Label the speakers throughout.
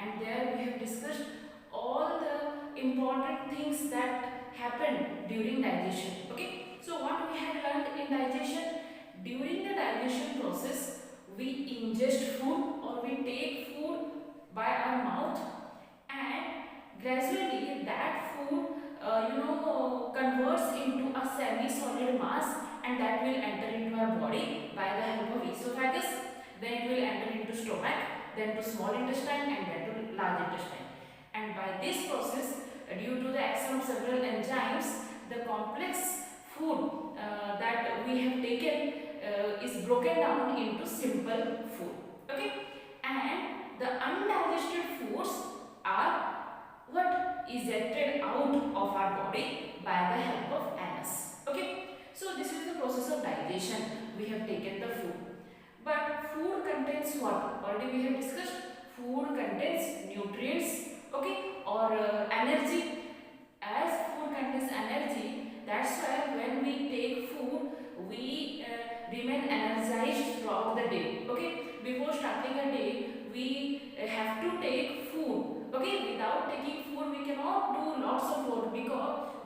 Speaker 1: and there we have discussed all the important things that happen during digestion. Okay, so what we have learned in digestion, during the digestion process we ingest food or we take food by our mouth, and gradually that food converts into a semi-solid mass, and that will enter into our body by the help of esophagus, then it will enter into stomach, then to small intestine, and then to large intestine. And by this process, due to the action of several enzymes, the complex food that we have taken is broken down into simple food. Okay, and the undigested foods are what ejected out of our body by the help of anus. Okay, so this is the process of digestion. We have taken the food, but food contains what? Already we have discussed. Food contains nutrients, okay, or energy. As food contains energy, that's why when we take food, we remain energized throughout the day. Okay, before starting a day, we have to take food. Okay, without taking food, we cannot do lots of work,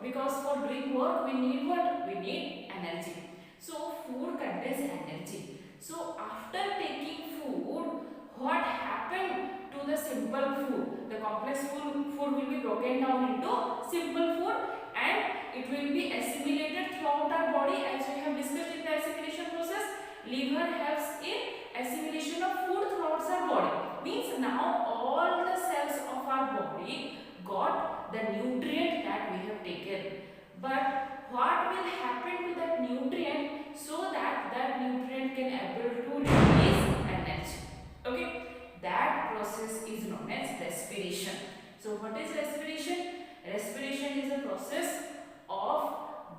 Speaker 1: because for doing work we need what? We need energy. So food contains energy. So after taking food, what happened to the simple food? The complex food will be broken down into simple food, and it will be assimilated throughout our body, as we have discussed in the assimilation process. Liver helps in assimilation of food throughout our body. Means now all the cells of our body got the nutrient that we have taken. But what will happen to that nutrient so that that nutrient can able to release energy? Okay, that process is known as respiration. So what is respiration? Respiration is a process of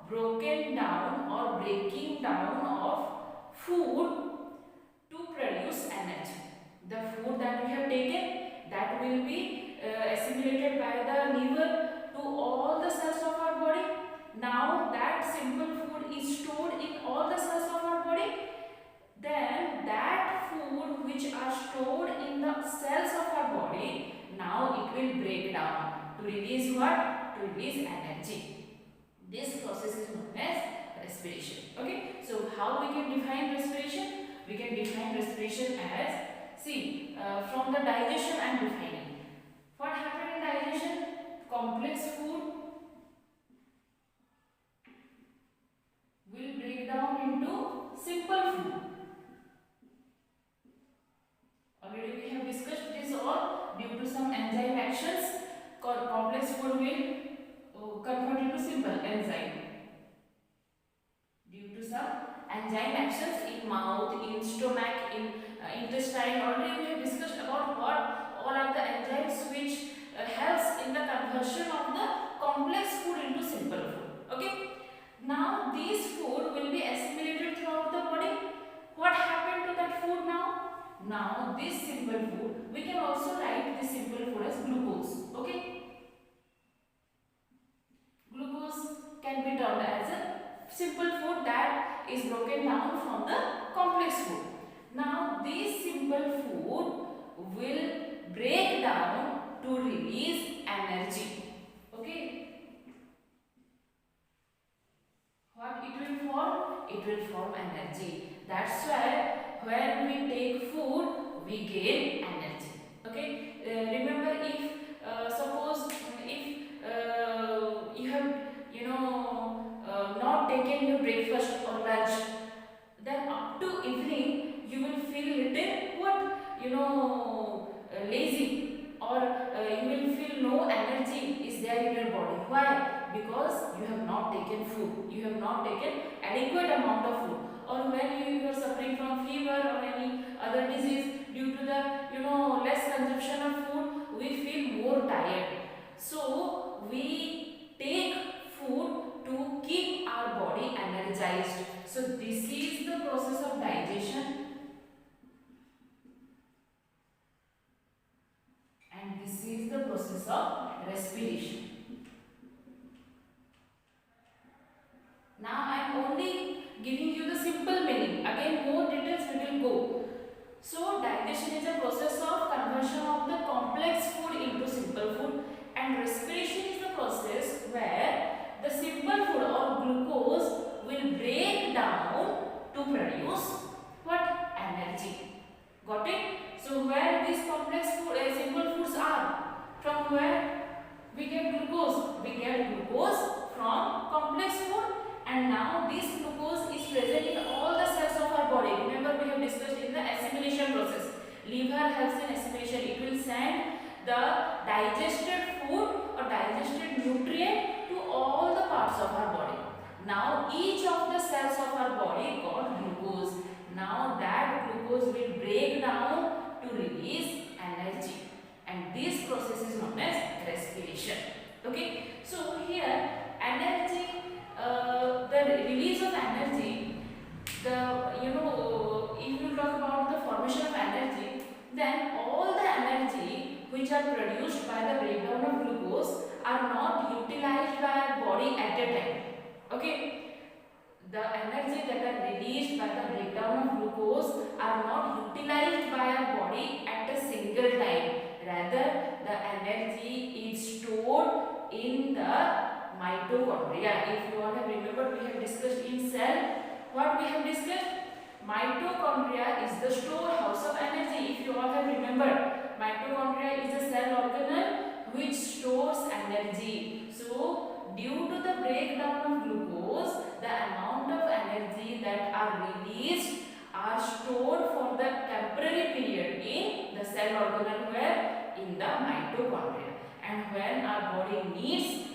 Speaker 1: broken down or breaking down of food to produce energy. The food that we have taken, that will be assimilated by the liver to all the cells of our body. Now that simple food is stored in all the cells of our body. Then that food which are stored in the cells of our body, now it will break down to release what? To release energy. This process is known as respiration. Okay, so how we can define respiration? We can define respiration as, see, from the digestion I am defining. What happened in digestion? Complex food will break down into simple food. Already we have discussed this all. Due to some enzyme actions, complex food will convert into simple enzyme. Due to some enzyme actions in mouth, in stomach, in intestine. Already we have discussed about what all are the enzymes which helps in the conversion of the complex food into simple food. Okay. Now these food will be assimilated throughout the body. What happened to that food now? Now this simple food, we can also write this simple food as glucose. Okay. Glucose can be termed as a simple food that is broken down from the complex food. Now this simple food will break down to release energy. Okay. What it will form? It will form energy. That's why when we take food, we gain energy. Okay. Remember, if suppose if you have not taken your breakfast or lunch, then up to evening you will feel little lazy, or you will feel no energy is there in your body. Why? Because you have not taken food, you have not taken adequate amount of food. Or when you are suffering from fever or any other disease, due to the less consumption of food, we feel more tired. So we take food to keep our body energized. So this is the process of digestion, and this is the process of respiration. Now I am only giving you the simple meaning. Again more details we will go. So digestion digestion is a process of conversion of the complex food into simple food, and respiration is the process where the simple food or glucose will break down to produce what? Energy. Got it? So where these complex food, simple foods are? From where we get glucose? We get glucose from complex food, and now this glucose is present in all the cells of our body. Remember, we have discussed in the assimilation process. Liver helps in assimilation. It will send the digested food or digested nutrient to all the parts of our body. Now each of the cells of our body got glucose. Now that glucose will break down to release energy, and this process is known as respiration. Okay, so here energy, the release of energy, if you talk about the formation of energy, then all the energy which are produced by the breakdown of glucose are not utilized by our body at a time. Okay, the energy that are released by the breakdown of glucose are not utilized by our body at a single time. Rather, the energy is stored in the mitochondria. If you all have remembered, we have discussed in cell. What we have discussed? Mitochondria is the storehouse of energy. If you all have remembered, mitochondria is a cell organelle which stores energy. So, due to the breakdown of glucose, the amount of energy that are released are stored for the temporary period in the cell organelle, where in the mitochondria, and when our body needs,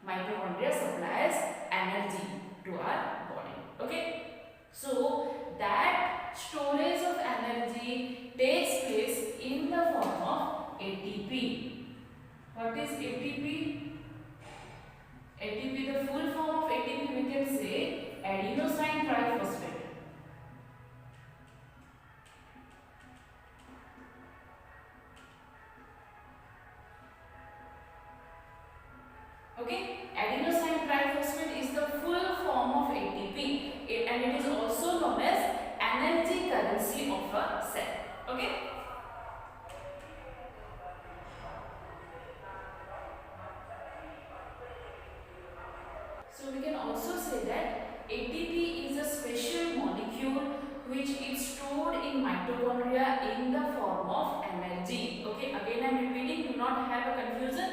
Speaker 1: mitochondria supplies energy to our body. Okay, so that storage of energy takes place in the form of ATP. What is ATP? ATP, the full form of ATP we can say adenosine triphosphate. Okay, adenosine triphosphate is the full form of ATP, and it is also known as energy currency of a cell. Okay. So we can also say that ATP is a special molecule which is stored in mitochondria in the form of energy. Okay, again I am repeating, do not have a confusion.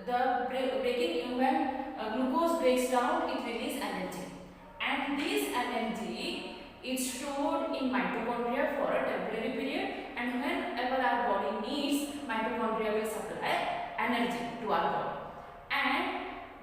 Speaker 1: The breaking, when glucose breaks down, it releases energy, and this energy is stored in mitochondria for a temporary period, and whenever our body needs, mitochondria will supply energy to our body. And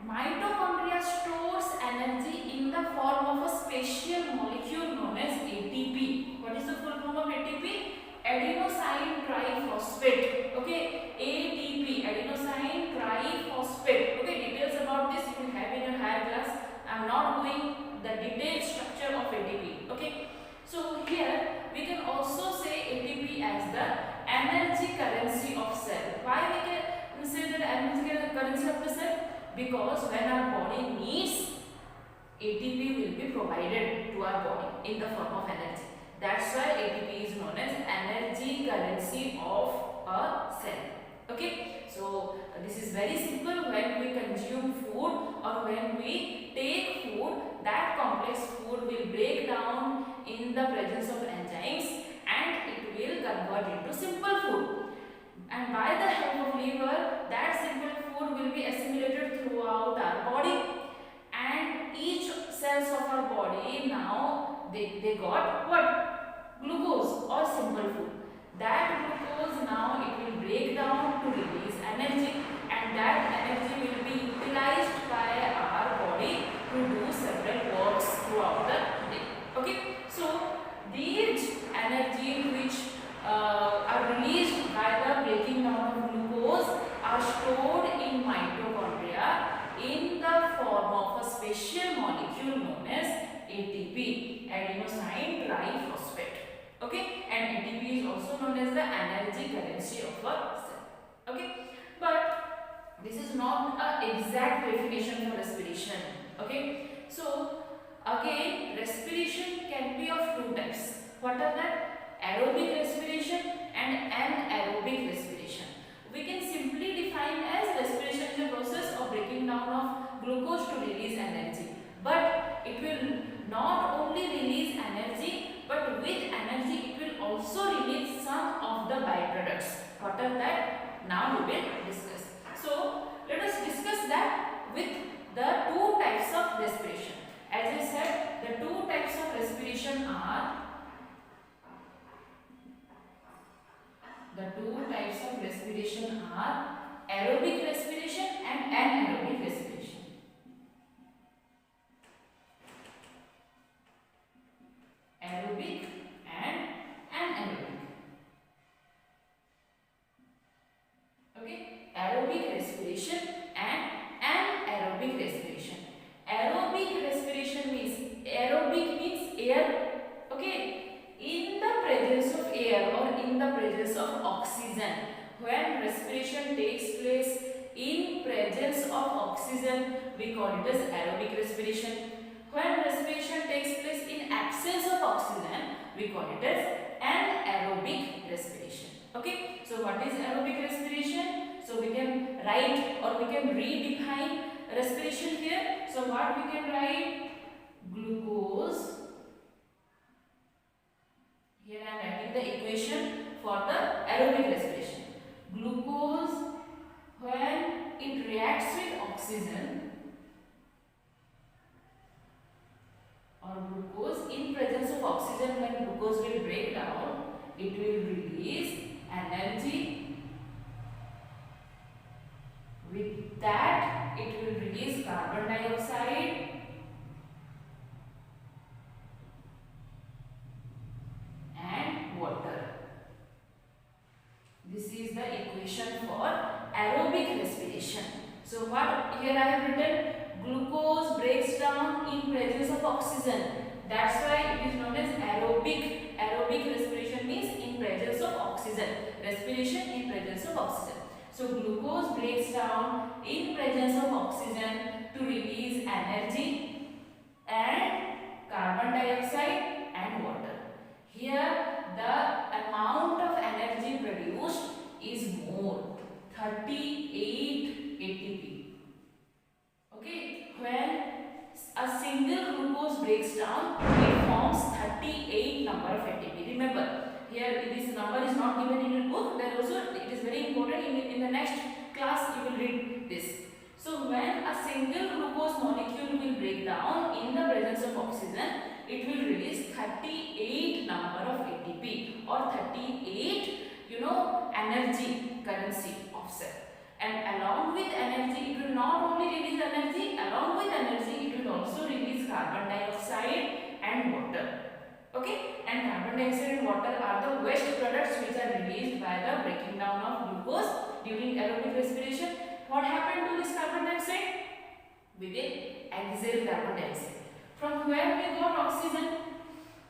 Speaker 1: mitochondria stores energy in the form of a special molecule known as ATP. What is the full form of ATP? Adenosine triphosphate. Okay, ATP, adenosine triphosphate. Okay, details about this you will have in your higher class. I am not going the detailed structure of ATP. Okay, so here we can also say ATP as the energy currency of cell. Why we can say that energy currency of the cell? Because when our body needs, ATP will be provided to our body in the form of energy. That's why ATP is known as energy currency of a cell. Okay, so this is very simple. When we consume food or when we take food, that complex food will break down in the presence of enzymes and it will convert into simple food. And by the help of liver, that simple food will be assimilated throughout our body, and each cells of our body now they got what? Glucose or simple food. That glucose now it will break down to release energy, and that energy will be utilized by our body to do several works throughout the day. Okay, so these energy which are released by the breaking down of glucose are stored in mitochondria in the form of a special molecule known as ATP, adenosine triphosphate. Okay, and ATP is also known as the energy currency of a cell. Okay, but this is not an exact definition for respiration. Okay, so again respiration can be of two types. What are that? aerobic respiration and anaerobic respiration. We can simply define as respiration is a process of breaking down of glucose to release energy. But it will not only release energy, but with energy it will also release some of the byproducts. What are that? Now we will discuss. So let us discuss that with the two types of respiration. As I said, the two types of respiration are aerobic respiration and anaerobic respiration. Aerobic and anaerobic. Okay, aerobic respiration and anaerobic respiration. Aerobic respiration means air. Okay, in the presence of air or in the presence of oxygen. When respiration takes place in presence of oxygen, we call it as aerobic respiration. When respiration takes place in absence of oxygen, we call it as anaerobic respiration. Okay, so what is aerobic respiration? So we can write or we can redefine respiration here. So what we can write? Glucose. Here I am writing the equation for the aerobic respiration. Glucose, when it reacts with oxygen, or glucose in presence of oxygen, when glucose will break down, it will release energy. With that, it will release carbon dioxide and water. This is the equation for aerobic respiration. So what here I have written, glucose breaks down in presence of oxygen. That's why it is known as aerobic. Aerobic respiration means in presence of oxygen. Respiration in presence of oxygen. So glucose breaks down in presence of oxygen to release energy and carbon dioxide and water. Here the amount of energy produced is more, 38 ATP. Okay, when a single glucose breaks down, it forms 38 number of ATP. Remember, here this number is not given in your book. There also it is very important. In the next class you will read this. So when a single glucose molecule will break down in the presence of oxygen, it will release 38 number of ATP or 38 energy currency of cell. And along with energy, it will not only release energy, along with energy it will also release carbon dioxide and water. Okay, and carbon dioxide and water are the waste products which are released by the breaking down of glucose during aerobic respiration. What happened to this carbon dioxide? We will exhale carbon dioxide. From where we got oxygen?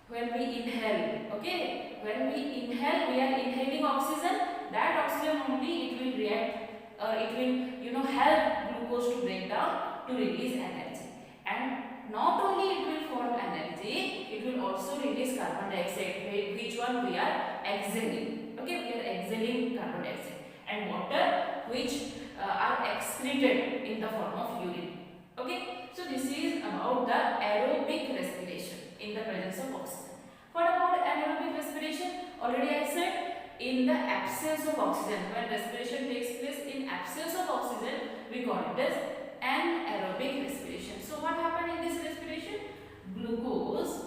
Speaker 1: When we inhale. Okay, when we inhale, we are inhaling oxygen. That oxygen only it will react. It will help glucose to break down to release energy. And not only it will form energy, it will also release carbon dioxide. Which one we are exhaling? Okay, we are exhaling carbon dioxide and water, which are excreted in the form of urine. Okay, so this is about the aerobic respiration in the presence of oxygen. What about anaerobic respiration? Already I said, in the absence of oxygen. When respiration takes place in absence of oxygen, we call it as anaerobic respiration. So what happened in this respiration? Glucose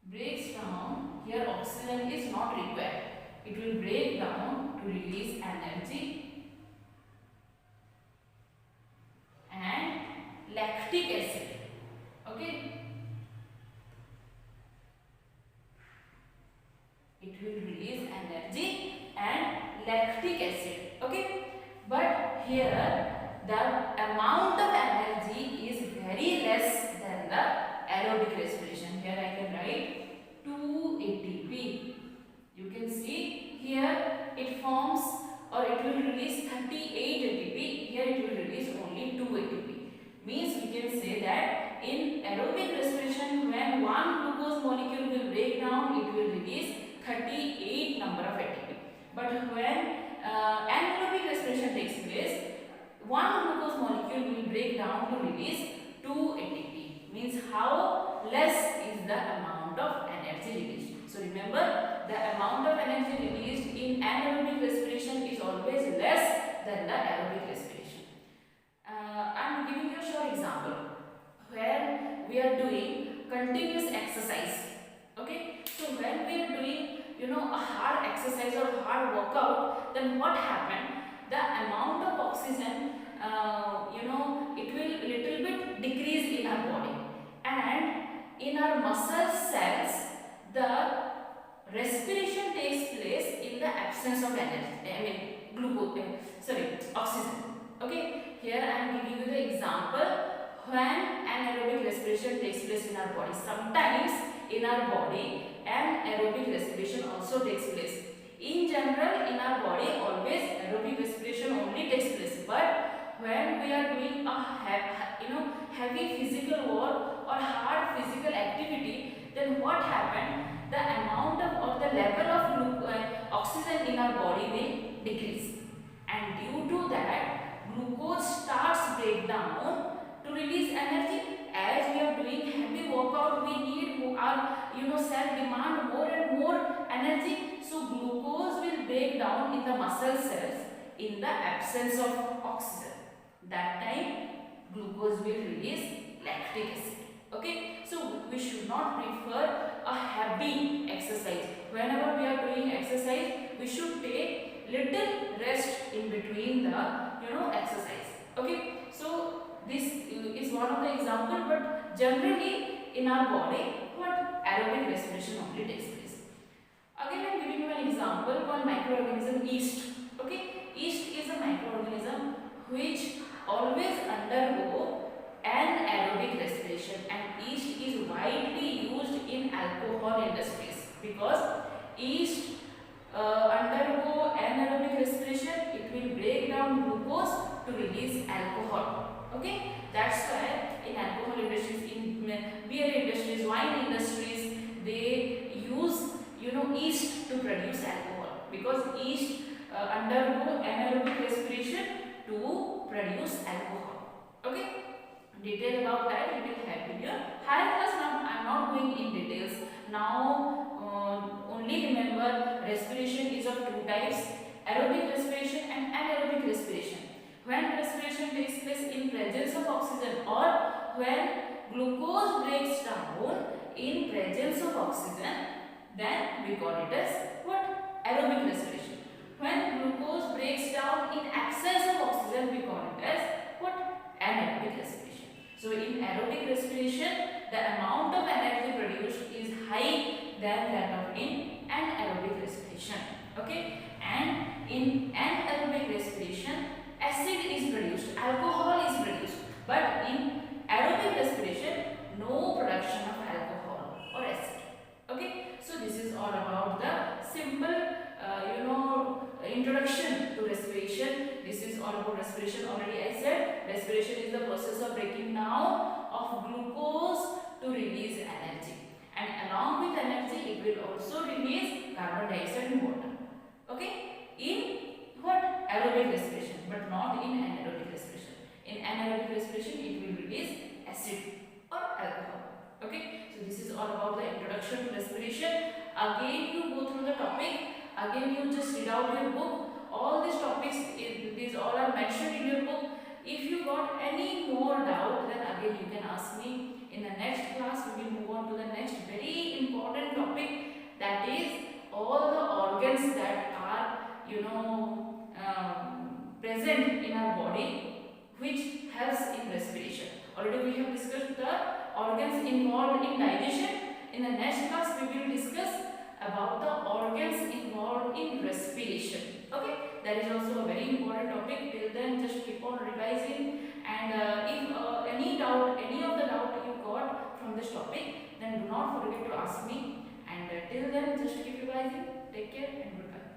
Speaker 1: breaks down. Here oxygen is not required. It will break down to release energy and lactic acid. Okay, it will release energy and lactic acid. Okay, but here the amount of energy is very less than the aerobic respiration. Here I can write 2 ATP. You can see here it forms or it will release 38 ATP. Here it will release only 2 ATP. Means we can say that in aerobic respiration, when one glucose molecule will break down, it will release 38 number of ATP. But when anaerobic respiration takes place, one glucose molecule will break down to release 2 ATP. Means how less is the amount of energy released. So remember, the amount of energy released in anaerobic respiration is always less than the aerobic respiration. I am giving you a short example where we are doing continuous exercise. Okay, so when we are doing a hard exercise or hard workout, then what happened? The amount of oxygen, it will little bit decrease in our body, and in our muscle cells, the respiration takes place in the absence of energy. Oxygen. Okay, here I am giving you the example when anaerobic respiration takes place in our body. Sometimes in our body anaerobic respiration also takes place. In general, in our body always aerobic respiration only takes place, but when we are doing a heavy physical work or hard physical activity, then what happened? The amount of or the level of oxygen in our body will decrease, and due to that glucose starts breakdown to release energy. As we are doing heavy workout, we need our cell demand more and more energy, so glucose will break down in the muscle cells in the absence of oxygen. That time glucose will release lactic acid. Okay, so we should not prefer a heavy exercise. Whenever we are doing exercise, we should take little rest in between the exercise. Okay, so this is one of the example, but generally in our body what aerobic respiration only takes place. Again I am giving you an example, one microorganism yeast. Okay, yeast is a microorganism which always undergo anaerobic respiration, and yeast is widely used in alcohol industries because yeast undergo anaerobic respiration. It will break down glucose to release alcohol. Okay, that's why in alcohol industries, in beer industries, wine industries, they use yeast to produce alcohol, because yeast undergo anaerobic respiration to produce alcohol. Okay, detail about that you will have in your higher class. Now I am not going in details. Now only remember, respiration is of two types: aerobic respiration and anaerobic respiration. When respiration takes place in presence of oxygen, or when glucose breaks down in presence of oxygen, then we call it as what? Aerobic respiration. When glucose breaks down in absence of oxygen, we call it as what? Anaerobic respiration. So in aerobic respiration, the amount of energy produced is high than that of in anaerobic respiration. Okay, and in anaerobic respiration, acid is produced, alcohol is produced, but in aerobic respiration, no production of alcohol or acid. Okay, so this is all about the simple introduction to respiration. This is all about respiration. Already I said respiration is the process of breaking down of glucose to release energy, and along with energy it will also release carbon dioxide and water. Okay, in what? Aerobic respiration, but not in anaerobic respiration. In anaerobic respiration it will release acid or alcohol. Okay, so this is all about the introduction to respiration. Again you go through the topic, again you just read out your book. All these topics, these all are mentioned in your book. If you got any more doubt, then again you can ask me. In the next class we will move on to the next very important topic, that is all the organs that are present in our body which helps in respiration. Already we have discussed the organs involved in digestion. In the next class we will discuss about the organs involved in respiration. Okay, that is also a very important topic. Till then just keep on revising, and if any of the doubt you got from this topic, then do not forget to ask me, and till then just keep revising. Take care and goodbye.